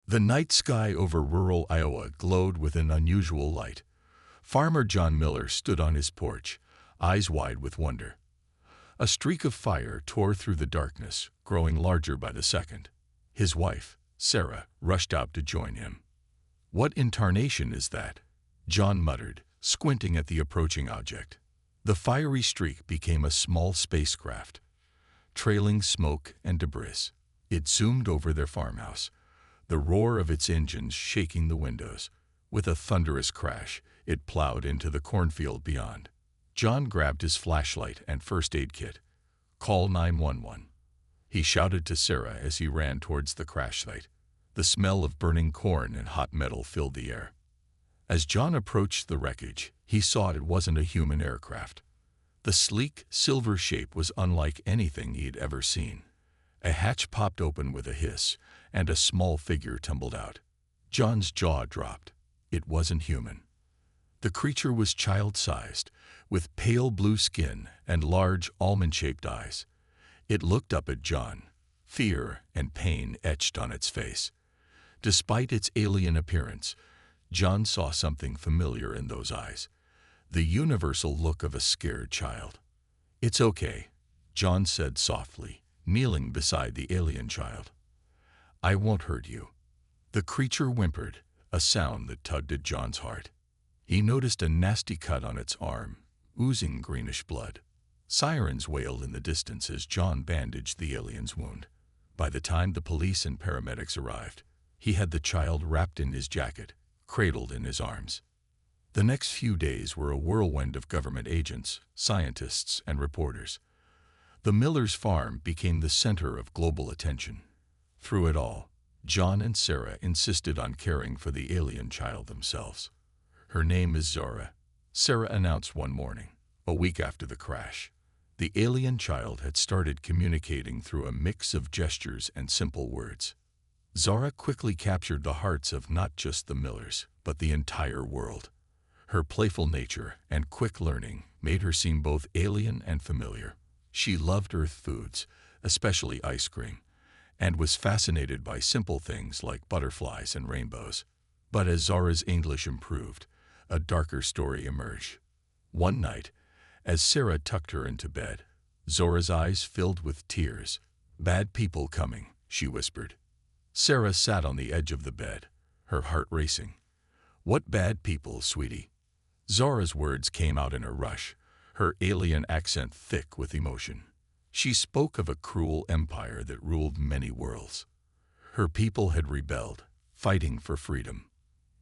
The night sky over rural Iowa glowed with an unusual light. Farmer John Miller stood on his porch, eyes wide with wonder. A streak of fire tore through the darkness, growing larger by the second. His wife, Sarah, rushed out to join him. "What in tarnation is that?" John muttered, squinting at the approaching object. The fiery streak became a small spacecraft, trailing smoke and debris. It zoomed over their farmhouse, the roar of its engines shaking the windows. With a thunderous crash, it plowed into the cornfield beyond. John grabbed his flashlight and first aid kit. "Call 911. He shouted to Sarah as he ran towards the crash site. The smell of burning corn and hot metal filled the air. As John approached the wreckage, he saw it wasn't a human aircraft. The sleek, silver shape was unlike anything he'd ever seen. A hatch popped open with a hiss, and a small figure tumbled out. John's jaw dropped. It wasn't human. The creature was child-sized, with pale blue skin and large, almond-shaped eyes. It looked up at John, fear and pain etched on its face. Despite its alien appearance, John saw something familiar in those eyes, the universal look of a scared child. "It's okay," John said softly, kneeling beside the alien child. "I won't hurt you." The creature whimpered, a sound that tugged at John's heart. He noticed a nasty cut on its arm, oozing greenish blood. Sirens wailed in the distance as John bandaged the alien's wound. By the time the police and paramedics arrived, he had the child wrapped in his jacket, cradled in his arms. The next few days were a whirlwind of government agents, scientists, and reporters. The Millers' farm became the center of global attention. Through it all, John and Sarah insisted on caring for the alien child themselves. "Her name is Zara," Sarah announced one morning, a week after the crash. The alien child had started communicating through a mix of gestures and simple words. Zara quickly captured the hearts of not just the Millers, but the entire world. Her playful nature and quick learning made her seem both alien and familiar. She loved Earth foods, especially ice cream, and was fascinated by simple things like butterflies and rainbows. But as Zara's English improved, a darker story emerged. One night, as Sarah tucked her into bed, Zora's eyes filled with tears. "Bad people coming," she whispered. Sarah sat on the edge of the bed, her heart racing. "What bad people, sweetie?" Zora's words came out in a rush, her alien accent thick with emotion. She spoke of a cruel empire that ruled many worlds. Her people had rebelled, fighting for freedom.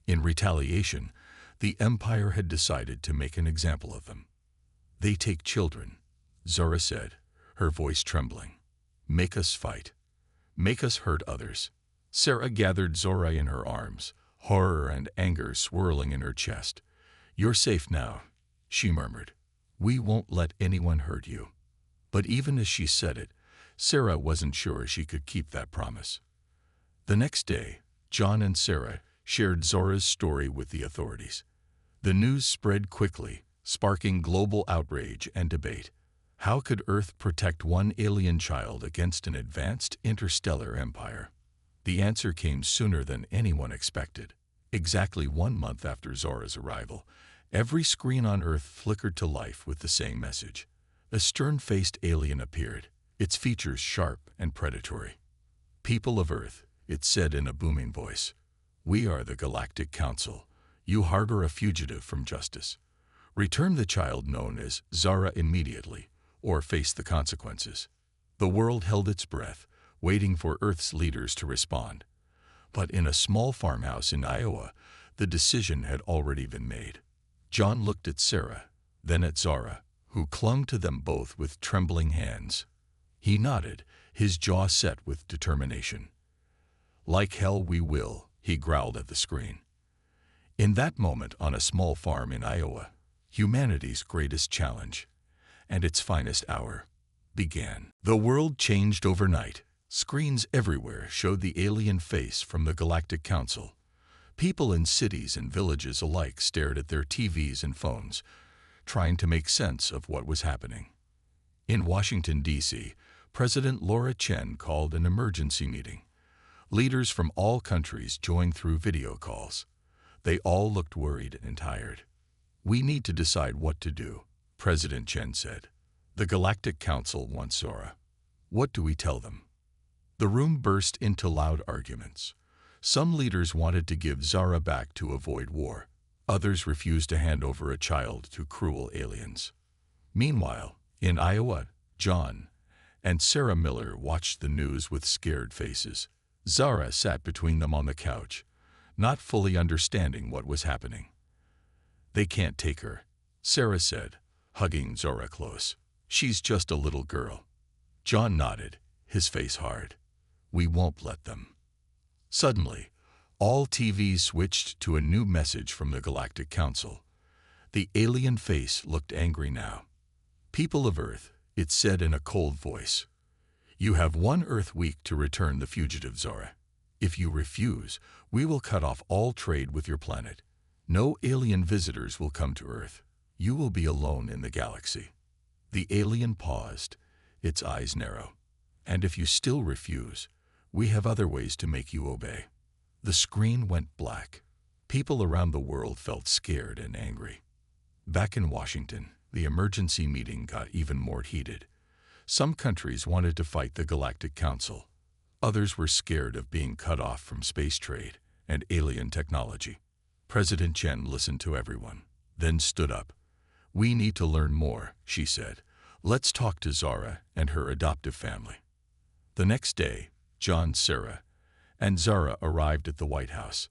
In retaliation, the empire had decided to make an example of them. "They take children," Zora said, her voice trembling. "Make us fight. Make us hurt others." Sarah gathered Zora in her arms, horror and anger swirling in her chest. "You're safe now," she murmured. "We won't let anyone hurt you." But even as she said it, Sarah wasn't sure she could keep that promise. The next day, John and Sarah shared Zora's story with the authorities. The news spread quickly, sparking global outrage and debate. How could Earth protect one alien child against an advanced interstellar empire? The answer came sooner than anyone expected. Exactly 1 month after Zora's arrival, every screen on Earth flickered to life with the same message. A stern-faced alien appeared, its features sharp and predatory. "People of Earth," it said in a booming voice, "we are the Galactic Council. You harbor a fugitive from justice. Return the child known as Zara immediately, or face the consequences." The world held its breath, waiting for Earth's leaders to respond. But in a small farmhouse in Iowa, the decision had already been made. John looked at Sarah, then at Zara, who clung to them both with trembling hands. He nodded, his jaw set with determination. "Like hell we will," he growled at the screen. In that moment on a small farm in Iowa, humanity's greatest challenge, and its finest hour, began. The world changed overnight. Screens everywhere showed the alien face from the Galactic Council. People in cities and villages alike stared at their TVs and phones, trying to make sense of what was happening. In Washington, D.C., President Laura Chen called an emergency meeting. Leaders from all countries joined through video calls. They all looked worried and tired. "We need to decide what to do," President Chen said. "The Galactic Council wants Zora. What do we tell them?" The room burst into loud arguments. Some leaders wanted to give Zara back to avoid war. Others refused to hand over a child to cruel aliens. Meanwhile, in Iowa, John and Sarah Miller watched the news with scared faces. Zara sat between them on the couch, not fully understanding what was happening. "They can't take her," Sarah said, hugging Zora close. "She's just a little girl." John nodded, his face hard. "We won't let them." Suddenly, all TVs switched to a new message from the Galactic Council. The alien face looked angry now. "People of Earth," it said in a cold voice, "you have 1 Earth week to return the fugitive Zora. If you refuse, we will cut off all trade with your planet. No alien visitors will come to Earth. You will be alone in the galaxy." The alien paused, its eyes narrow. "And if you still refuse, we have other ways to make you obey." The screen went black. People around the world felt scared and angry. Back in Washington, the emergency meeting got even more heated. Some countries wanted to fight the Galactic Council. Others were scared of being cut off from space trade and alien technology. President Chen listened to everyone, then stood up. "We need to learn more," she said. "Let's talk to Zara and her adoptive family." The next day, John, Sarah, and Zara arrived at the White House.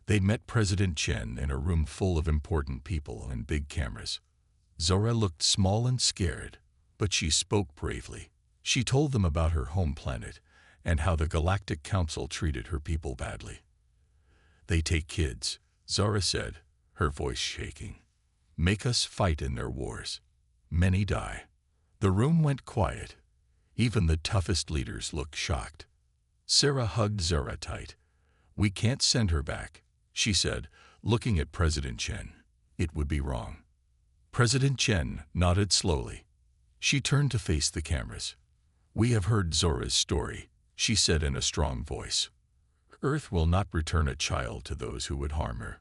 They met President Chen in a room full of important people and big cameras. Zora looked small and scared, but she spoke bravely. She told them about her home planet and how the Galactic Council treated her people badly. "They take kids," Zara said, her voice shaking. "Make us fight in their wars. Many die." The room went quiet. Even the toughest leaders looked shocked. Sarah hugged Zara tight. "We can't send her back," she said, looking at President Chen. "It would be wrong." President Chen nodded slowly. She turned to face the cameras. "We have heard Zora's story," she said in a strong voice. "Earth will not return a child to those who would harm her.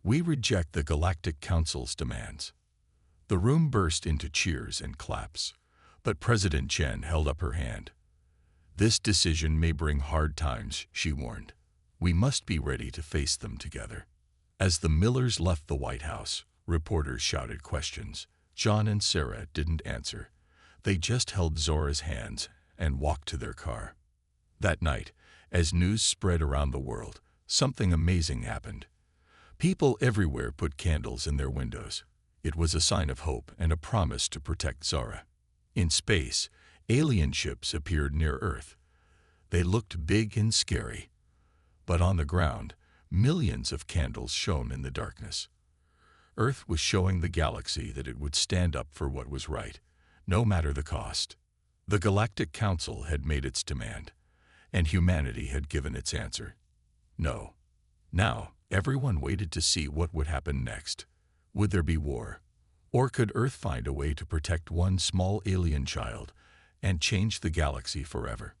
We reject the Galactic Council's demands." The room burst into cheers and claps, but President Chen held up her hand. "This decision may bring hard times," she warned. "We must be ready to face them together." As the Millers left the White House, reporters shouted questions. John and Sarah didn't answer. They just held Zora's hands and walked to their car. That night, as news spread around the world, something amazing happened. People everywhere put candles in their windows. It was a sign of hope and a promise to protect Zora. In space, alien ships appeared near Earth. They looked big and scary. But on the ground, millions of candles shone in the darkness. Earth was showing the galaxy that it would stand up for what was right, no matter the cost. The Galactic Council had made its demand, and humanity had given its answer. No. Now, everyone waited to see what would happen next. Would there be war? Or could Earth find a way to protect one small alien child and change the galaxy forever?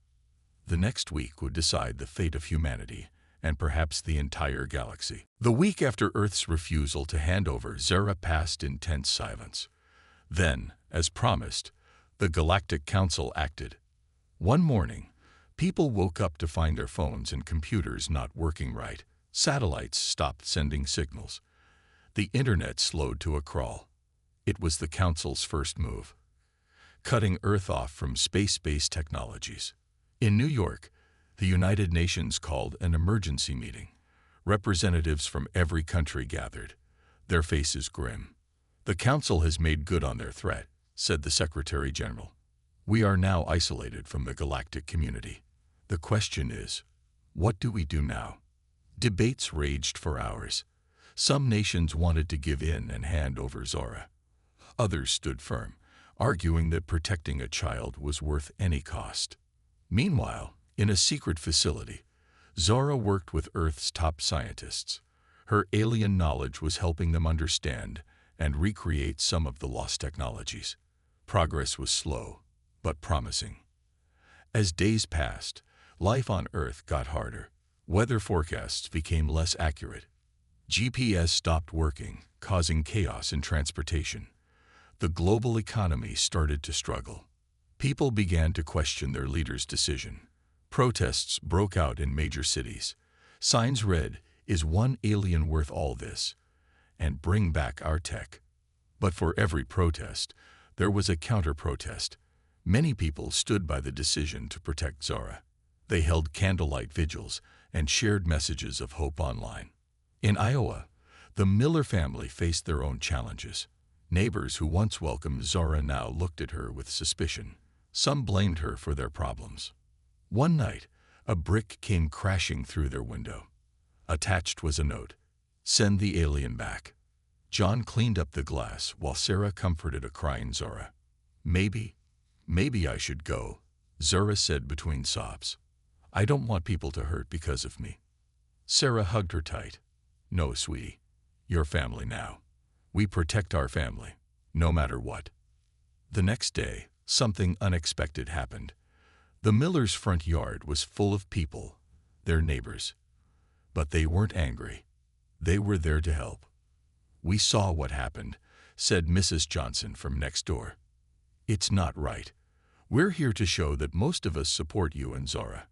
The next week would decide the fate of humanity and perhaps the entire galaxy. The week after Earth's refusal to hand over Zara passed in tense silence. Then, as promised, the Galactic Council acted. One morning, people woke up to find their phones and computers not working right. Satellites stopped sending signals. The internet slowed to a crawl. It was the Council's first move, cutting Earth off from space-based technologies. In New York, the United Nations called an emergency meeting. Representatives from every country gathered, their faces grim. "The Council has made good on their threat," said the Secretary General. "We are now isolated from the galactic community. The question is, what do we do now?" Debates raged for hours. Some nations wanted to give in and hand over Zora. Others stood firm, arguing that protecting a child was worth any cost. Meanwhile, in a secret facility, Zora worked with Earth's top scientists. Her alien knowledge was helping them understand and recreate some of the lost technologies. Progress was slow, but promising. As days passed, Life on Earth got harder. Weather forecasts became less accurate. GPS stopped working, causing chaos in transportation. The global economy started to struggle. People began to question their leaders' decision. Protests broke out in major cities. Signs read, "Is one alien worth all this?" and "Bring back our tech." But for every protest, there was a counter-protest. Many people stood by the decision to protect Zora. They held candlelight vigils and shared messages of hope online. In Iowa, the Miller family faced their own challenges. Neighbors who once welcomed Zora now looked at her with suspicion. Some blamed her for their problems. One night, a brick came crashing through their window. Attached was a note, "Send the alien back." John cleaned up the glass while Sarah comforted a crying Zora. Maybe I should go," Zora said between sobs. "I don't want people to hurt because of me." Sarah hugged her tight. "No, sweetie. You're family now. We protect our family, no matter what." The next day, something unexpected happened. The Millers' front yard was full of people, their neighbors. But they weren't angry. They were there to help. "We saw what happened," said Mrs. Johnson from next door. "It's not right. We're here to show that most of us support you and Zora."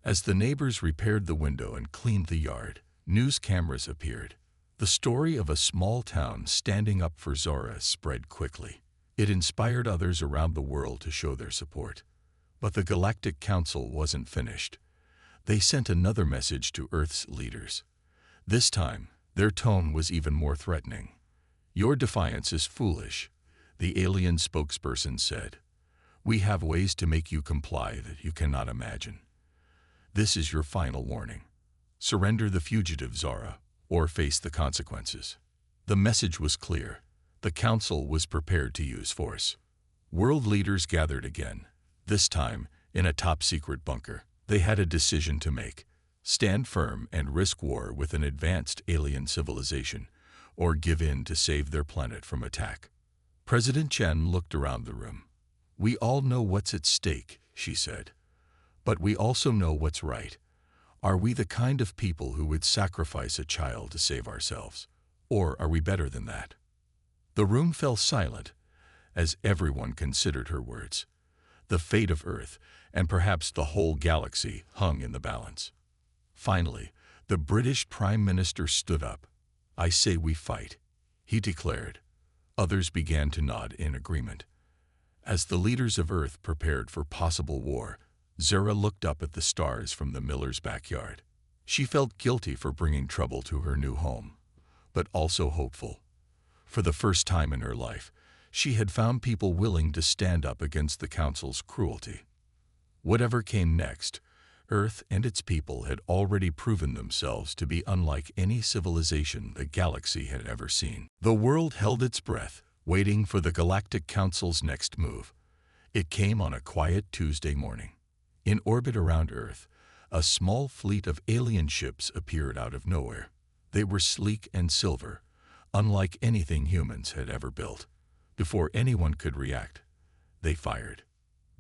As the neighbors repaired the window and cleaned the yard, news cameras appeared. The story of a small town standing up for Zora spread quickly. It inspired others around the world to show their support. But the Galactic Council wasn't finished. They sent another message to Earth's leaders. This time, their tone was even more threatening. "Your defiance is foolish," the alien spokesperson said. "We have ways to make you comply that you cannot imagine. This is your final warning. Surrender the fugitive Zora, or face the consequences." The message was clear. The Council was prepared to use force. World leaders gathered again, this time in a top-secret bunker. They had a decision to make: stand firm and risk war with an advanced alien civilization, or give in to save their planet from attack. President Chen looked around the room. "We all know what's at stake," she said. "But we also know what's right. Are we the kind of people who would sacrifice a child to save ourselves? Or are we better than that?" The room fell silent as everyone considered her words. The fate of Earth, and perhaps the whole galaxy, hung in the balance. Finally, the British Prime Minister stood up. "I say we fight," he declared. Others began to nod in agreement. As the leaders of Earth prepared for possible war, Zora looked up at the stars from the Millers' backyard. She felt guilty for bringing trouble to her new home, but also hopeful. For the first time in her life, she had found people willing to stand up against the Council's cruelty. Whatever came next, Earth and its people had already proven themselves to be unlike any civilization the galaxy had ever seen. The world held its breath, waiting for the Galactic Council's next move. It came on a quiet Tuesday morning. In orbit around Earth, a small fleet of alien ships appeared out of nowhere. They were sleek and silver, unlike anything humans had ever built. Before anyone could react, they fired.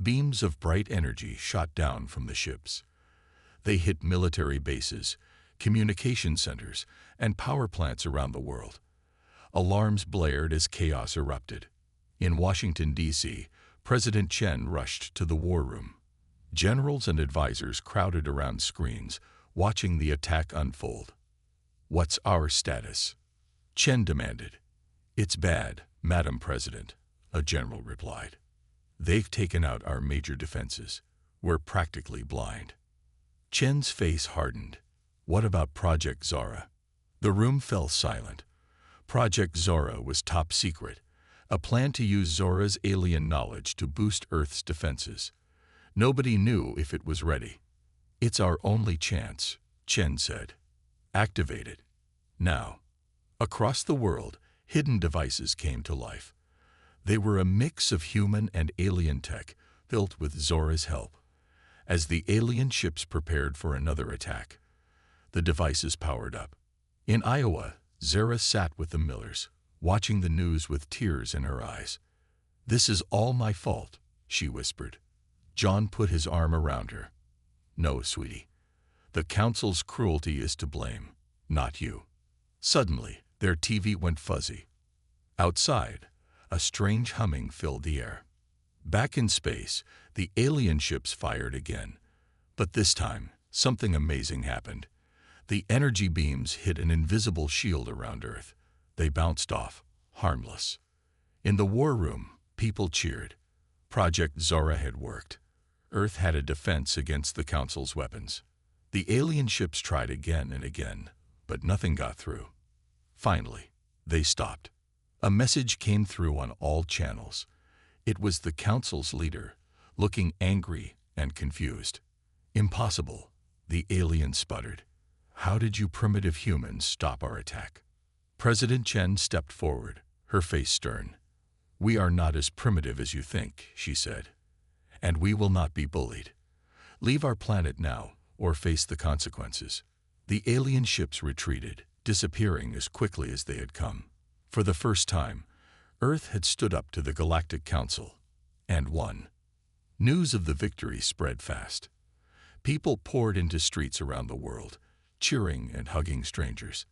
Beams of bright energy shot down from the ships. They hit military bases, communication centers, and power plants around the world. Alarms blared as chaos erupted. In Washington, D.C., President Chen rushed to the war room. Generals and advisors crowded around screens, watching the attack unfold. "What's our status?" Chen demanded. "It's bad, Madam President," a general replied. "They've taken out our major defenses. We're practically blind." Chen's face hardened. "What about Project Zora?" The room fell silent. Project Zora was top secret, a plan to use Zora's alien knowledge to boost Earth's defenses. Nobody knew if it was ready. "It's our only chance," Chen said. "Activate it. Now." Across the world, hidden devices came to life. They were a mix of human and alien tech, built with Zora's help. As the alien ships prepared for another attack, the devices powered up. In Iowa, Zora sat with the Millers, watching the news with tears in her eyes. "This is all my fault," she whispered. John put his arm around her. "No, sweetie. The council's cruelty is to blame, not you." Suddenly, their TV went fuzzy. Outside, a strange humming filled the air. Back in space, the alien ships fired again. But this time, something amazing happened. The energy beams hit an invisible shield around Earth. They bounced off, harmless. In the war room, people cheered. Project Zora had worked. Earth had a defense against the Council's weapons. The alien ships tried again and again, but nothing got through. Finally, they stopped. A message came through on all channels. It was the Council's leader, looking angry and confused. "Impossible," the alien sputtered. "How did you primitive humans stop our attack?" President Chen stepped forward, her face stern. "We are not as primitive as you think," she said. "And we will not be bullied. Leave our planet now, or face the consequences." The alien ships retreated, disappearing as quickly as they had come. For the first time, Earth had stood up to the Galactic Council, and won. News of the victory spread fast. People poured into streets around the world, cheering and hugging strangers.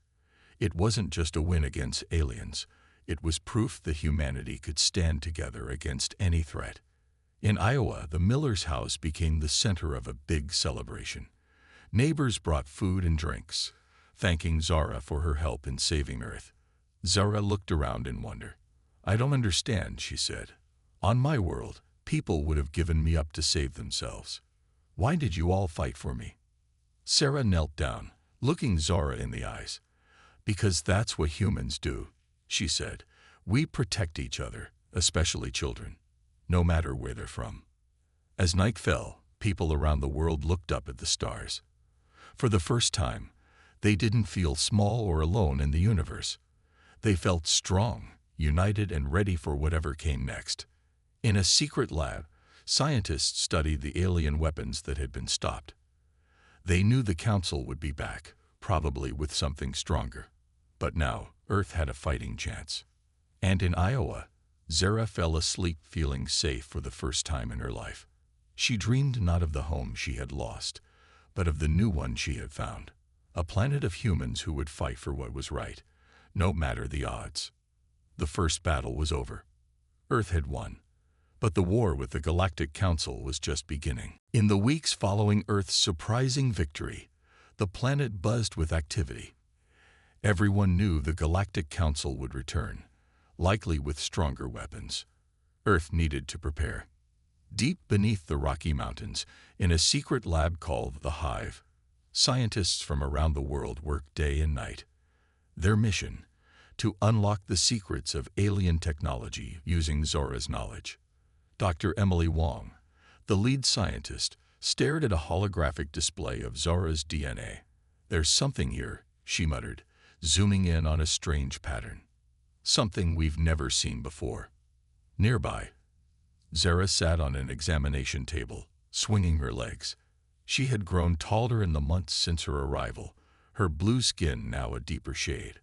It wasn't just a win against aliens. It was proof that humanity could stand together against any threat. In Iowa, the Miller's house became the center of a big celebration. Neighbors brought food and drinks, thanking Zara for her help in saving Earth. Zara looked around in wonder. "I don't understand," she said. "On my world, people would have given me up to save themselves. Why did you all fight for me?" Sarah knelt down, looking Zara in the eyes. "Because that's what humans do," she said. "We protect each other, especially children, no matter where they're from." As night fell, people around the world looked up at the stars. For the first time, they didn't feel small or alone in the universe. They felt strong, united, and ready for whatever came next. In a secret lab, scientists studied the alien weapons that had been stopped. They knew the Council would be back, probably with something stronger. But now, Earth had a fighting chance. And in Iowa, Zara fell asleep feeling safe for the first time in her life. She dreamed not of the home she had lost, but of the new one she had found. A planet of humans who would fight for what was right, no matter the odds. The first battle was over. Earth had won. But the war with the Galactic Council was just beginning. In the weeks following Earth's surprising victory, the planet buzzed with activity. Everyone knew the Galactic Council would return, likely with stronger weapons. Earth needed to prepare. Deep beneath the Rocky Mountains, in a secret lab called the Hive, scientists from around the world worked day and night. Their mission: to unlock the secrets of alien technology using Zora's knowledge. Dr. Emily Wong, the lead scientist, stared at a holographic display of Zora's DNA. "There's something here," she muttered, zooming in on a strange pattern. "Something we've never seen before." Nearby, Zara sat on an examination table, swinging her legs. She had grown taller in the months since her arrival, her blue skin now a deeper shade.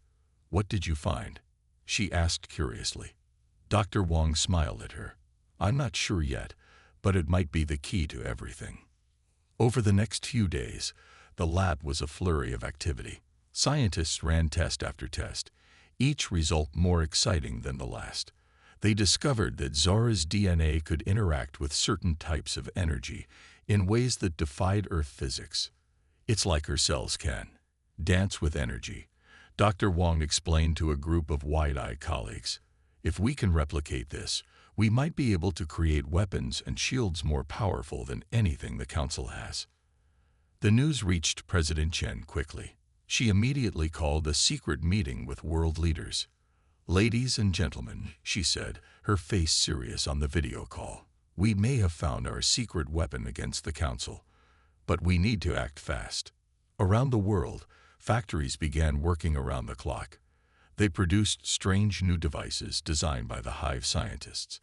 "What did you find?" she asked curiously. Dr. Wong smiled at her. "I'm not sure yet, but it might be the key to everything." Over the next few days, the lab was a flurry of activity. Scientists ran test after test, each result more exciting than the last. They discovered that Zora's DNA could interact with certain types of energy in ways that defied Earth physics. "It's like her cells can dance with energy," Dr. Wong explained to a group of wide-eyed colleagues. "If we can replicate this, we might be able to create weapons and shields more powerful than anything the Council has." The news reached President Chen quickly. She immediately called a secret meeting with world leaders. "Ladies and gentlemen," she said, her face serious on the video call, "we may have found our secret weapon against the Council, but we need to act fast." Around the world, factories began working around the clock. They produced strange new devices designed by the Hive scientists.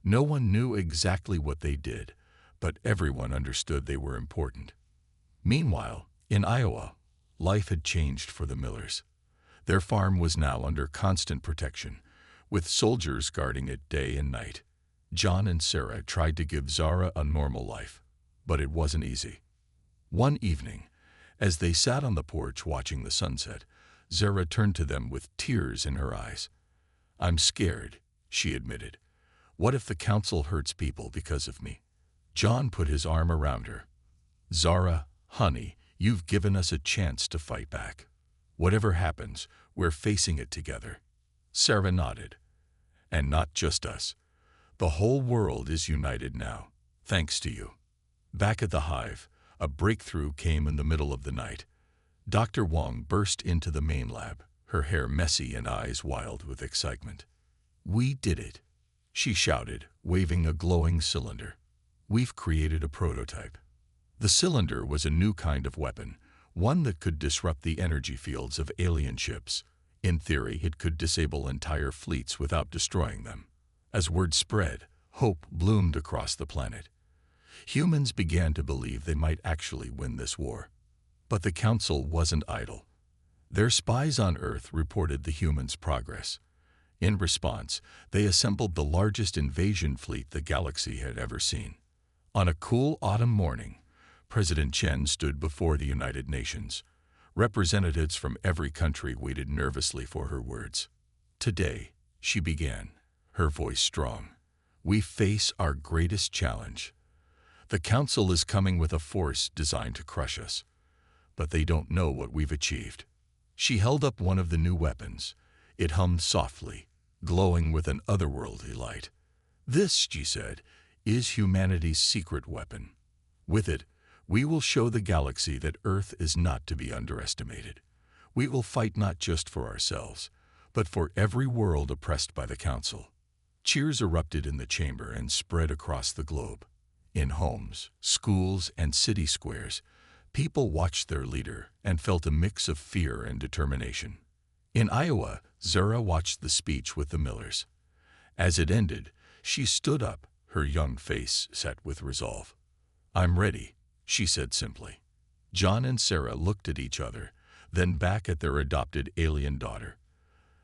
No one knew exactly what they did, but everyone understood they were important. Meanwhile, in Iowa, life had changed for the Millers. Their farm was now under constant protection, with soldiers guarding it day and night. John and Sarah tried to give Zara a normal life, but it wasn't easy. One evening, as they sat on the porch watching the sunset, Zara turned to them with tears in her eyes. "I'm scared," she admitted. "What if the council hurts people because of me?" John put his arm around her. "Zara, honey, you've given us a chance to fight back. Whatever happens, we're facing it together." Sarah nodded. "And not just us. The whole world is united now, thanks to you." Back at the hive, a breakthrough came in the middle of the night. Dr. Wong burst into the main lab, her hair messy and eyes wild with excitement. "We did it," she shouted, waving a glowing cylinder. "We've created a prototype." The cylinder was a new kind of weapon, one that could disrupt the energy fields of alien ships. In theory, it could disable entire fleets without destroying them. As word spread, hope bloomed across the planet. Humans began to believe they might actually win this war. But the Council wasn't idle. Their spies on Earth reported the humans' progress. In response, they assembled the largest invasion fleet the galaxy had ever seen. On a cool autumn morning, President Chen stood before the United Nations. Representatives from every country waited nervously for her words. "Today," she began, her voice strong, "we face our greatest challenge. The Council is coming with a force designed to crush us, but they don't know what we've achieved." She held up one of the new weapons. It hummed softly, glowing with an otherworldly light. "This," she said, "is humanity's secret weapon. With it, we will show the galaxy that Earth is not to be underestimated. We will fight not just for ourselves, but for every world oppressed by the Council." Cheers erupted in the chamber and spread across the globe. In homes, schools, and city squares, people watched their leader and felt a mix of fear and determination. In Iowa, Zara watched the speech with the Millers. As it ended, she stood up, her young face set with resolve. "I'm ready," she said simply. John and Sarah looked at each other, then back at their adopted alien daughter.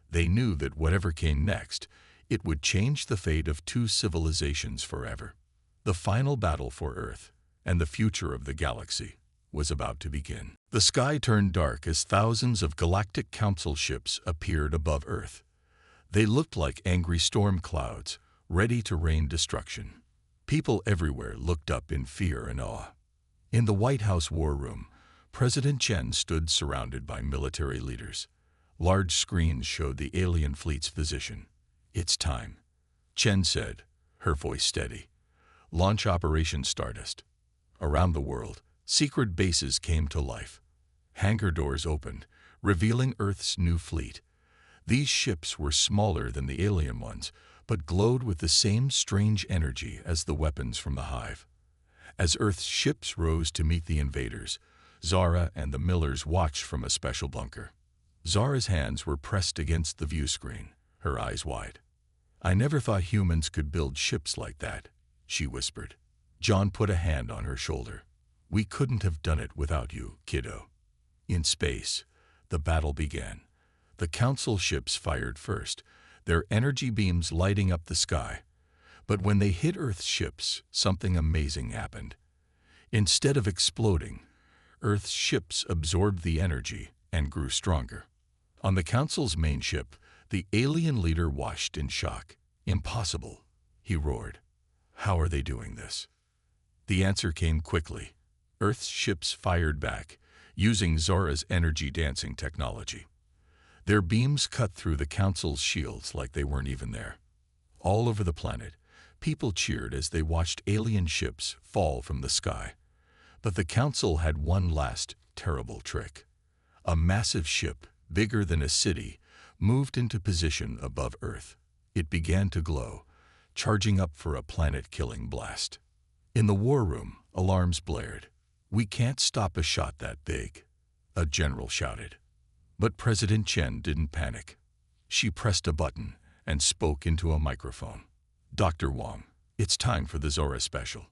They knew that whatever came next, it would change the fate of two civilizations forever. The final battle for Earth and the future of the galaxy was about to begin. The sky turned dark as thousands of Galactic Council ships appeared above Earth. They looked like angry storm clouds, ready to rain destruction. People everywhere looked up in fear and awe. In the White House war room, President Chen stood surrounded by military leaders. Large screens showed the alien fleet's position. "It's time," Chen said, her voice steady. "Launch Operation Stardust." Around the world, secret bases came to life. Hangar doors opened, revealing Earth's new fleet. These ships were smaller than the alien ones, but glowed with the same strange energy as the weapons from the hive. As Earth's ships rose to meet the invaders, Zara and the Millers watched from a special bunker. Zara's hands were pressed against the view screen, her eyes wide. "I never thought humans could build ships like that," she whispered. John put a hand on her shoulder. "We couldn't have done it without you, kiddo." In space, the battle began. The Council ships fired first, their energy beams lighting up the sky. But when they hit Earth's ships, something amazing happened. Instead of exploding, Earth's ships absorbed the energy and grew stronger. On the Council's main ship, the alien leader watched in shock. "Impossible," he roared. "How are they doing this?" The answer came quickly. Earth's ships fired back, using Zara's energy dancing technology. Their beams cut through the Council's shields like they weren't even there. All over the planet, people cheered as they watched alien ships fall from the sky. But the Council had one last terrible trick. A massive ship, bigger than a city, moved into position above Earth. It began to glow, charging up for a planet-killing blast. In the war room, alarms blared. "We can't stop a shot that big," a general shouted. But President Chen didn't panic. She pressed a button and spoke into a microphone. "Dr. Wong, it's time for the Zora special."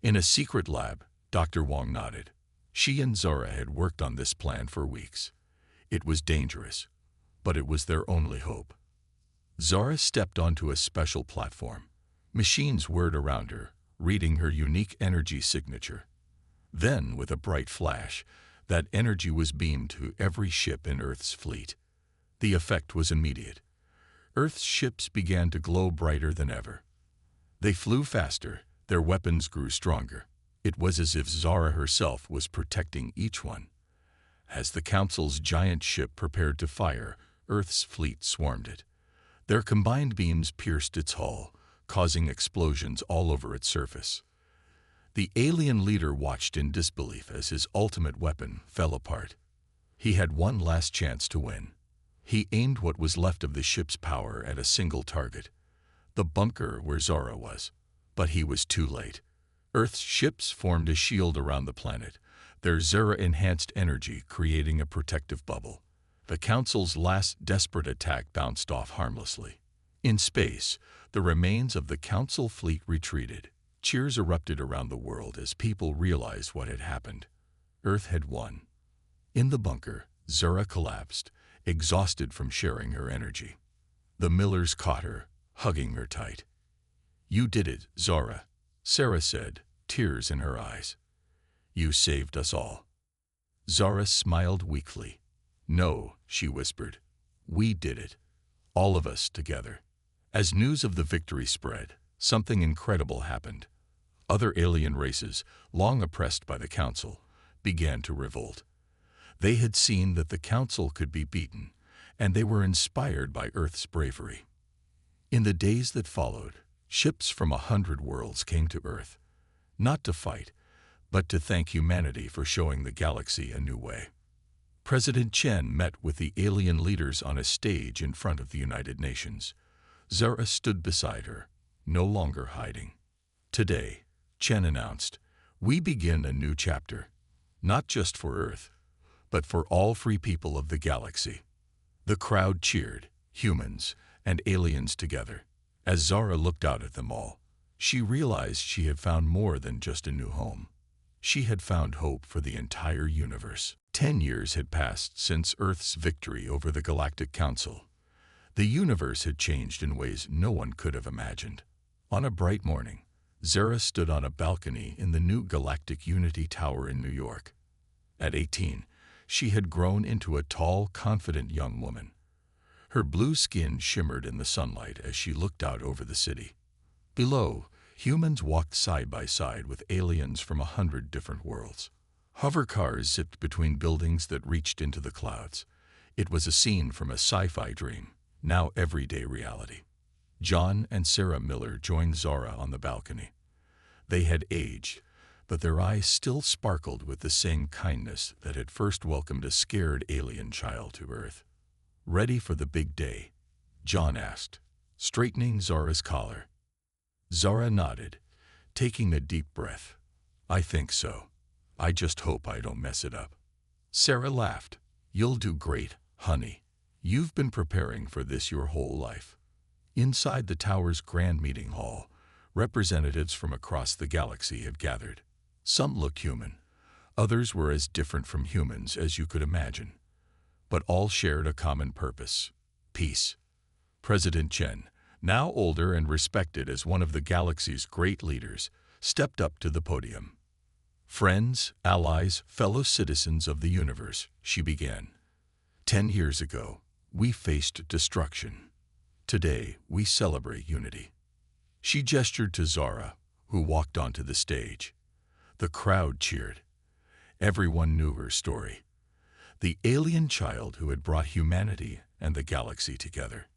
In a secret lab, Dr. Wong nodded. She and Zora had worked on this plan for weeks. It was dangerous, but it was their only hope. Zara stepped onto a special platform. Machines whirred around her, reading her unique energy signature. Then, with a bright flash, that energy was beamed to every ship in Earth's fleet. The effect was immediate. Earth's ships began to glow brighter than ever. They flew faster, their weapons grew stronger. It was as if Zara herself was protecting each one. As the Council's giant ship prepared to fire, Earth's fleet swarmed it. Their combined beams pierced its hull, causing explosions all over its surface. The alien leader watched in disbelief as his ultimate weapon fell apart. He had one last chance to win. He aimed what was left of the ship's power at a single target, the bunker where Zara was. But he was too late. Earth's ships formed a shield around the planet, their Zara-enhanced energy creating a protective bubble. The Council's last desperate attack bounced off harmlessly. In space, the remains of the Council fleet retreated. Cheers erupted around the world as people realized what had happened. Earth had won. In the bunker, Zara collapsed, exhausted from sharing her energy. The Millers caught her, hugging her tight. "You did it, Zara," Sarah said, tears in her eyes. "You saved us all." Zara smiled weakly. "No," she whispered. "We did it. All of us together." As news of the victory spread, something incredible happened. Other alien races, long oppressed by the Council, began to revolt. They had seen that the Council could be beaten, and they were inspired by Earth's bravery. In the days that followed, ships from 100 worlds came to Earth, not to fight, but to thank humanity for showing the galaxy a new way. President Chen met with the alien leaders on a stage in front of the United Nations. Zara stood beside her, no longer hiding. "Today," Chen announced, "we begin a new chapter, not just for Earth, but for all free people of the galaxy." The crowd cheered, humans and aliens together. As Zara looked out at them all, she realized she had found more than just a new home. She had found hope for the entire universe. 10 years had passed since Earth's victory over the Galactic Council. The universe had changed in ways no one could have imagined. On a bright morning, Zara stood on a balcony in the new Galactic Unity Tower in New York. At 18, she had grown into a tall, confident young woman. Her blue skin shimmered in the sunlight as she looked out over the city. Below, humans walked side by side with aliens from 100 different worlds. Hover cars zipped between buildings that reached into the clouds. It was a scene from a sci-fi dream, now everyday reality. John and Sarah Miller joined Zara on the balcony. They had aged, but their eyes still sparkled with the same kindness that had first welcomed a scared alien child to Earth. "Ready for the big day?" John asked, straightening Zara's collar. Zara nodded, taking a deep breath. "I think so. I just hope I don't mess it up." Sarah laughed. "You'll do great, honey. You've been preparing for this your whole life." Inside the tower's grand meeting hall, representatives from across the galaxy had gathered. Some looked human. Others were as different from humans as you could imagine. But all shared a common purpose: peace. President Chen, now older and respected as one of the galaxy's great leaders, stepped up to the podium. "Friends, allies, fellow citizens of the universe," she began. 10 years ago, we faced destruction. Today, we celebrate unity." She gestured to Zara, who walked onto the stage. The crowd cheered. Everyone knew her story. The alien child who had brought humanity and the galaxy together.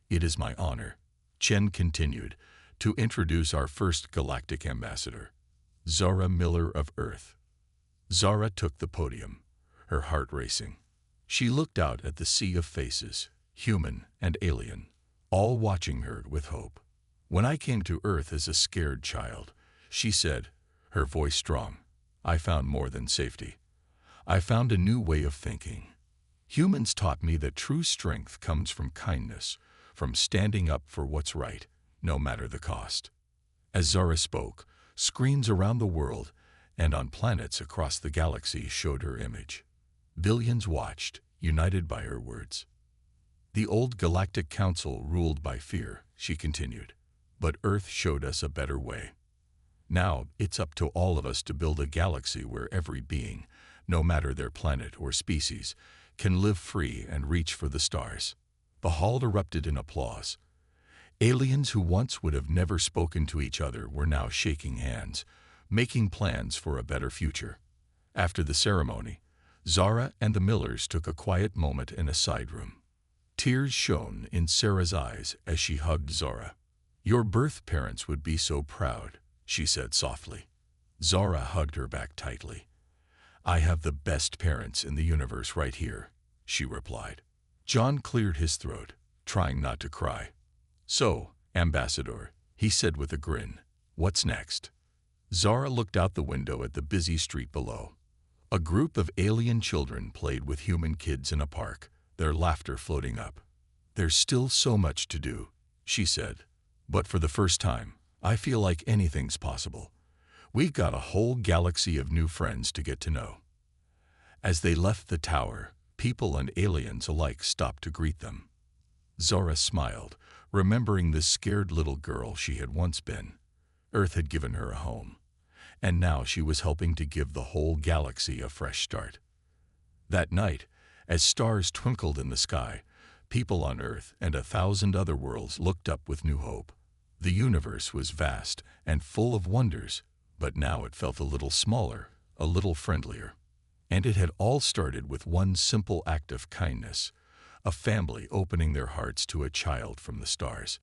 "It is my honor," Chen continued, "to introduce our first galactic ambassador, Zara Miller of Earth." Zara took the podium, her heart racing. She looked out at the sea of faces, human and alien, all watching her with hope. "When I came to Earth as a scared child," she said, her voice strong, "I found more than safety. I found a new way of thinking. Humans taught me that true strength comes from kindness, from standing up for what's right, no matter the cost." As Zara spoke, screens around the world and on planets across the galaxy showed her image. Billions watched, united by her words. "The old Galactic Council ruled by fear," she continued, "but Earth showed us a better way. Now, it's up to all of us to build a galaxy where every being, no matter their planet or species, can live free and reach for the stars. The hall erupted in applause. Aliens who once would have never spoken to each other were now shaking hands, making plans for a better future. After the ceremony, Zara and the Millers took a quiet moment in a side room. Tears shone in Sarah's eyes as she hugged Zara. "Your birth parents would be so proud," she said softly. Zara hugged her back tightly. "I have the best parents in the universe right here," she replied. John cleared his throat, trying not to cry. "So, Ambassador," he said with a grin, "what's next?" Zara looked out the window at the busy street below. A group of alien children played with human kids in a park, their laughter floating up. "There's still so much to do," she said. "But for the first time, I feel like anything's possible. We've got a whole galaxy of new friends to get to know." As they left the tower, people and aliens alike stopped to greet them. Zara smiled, remembering the scared little girl she had once been. Earth had given her a home, and now she was helping to give the whole galaxy a fresh start. That night, as stars twinkled in the sky, people on Earth and 1,000 other worlds looked up with new hope. The universe was vast and full of wonders, but now it felt a little smaller, a little friendlier. And it had all started with one simple act of kindness, a family opening their hearts to a child from the stars.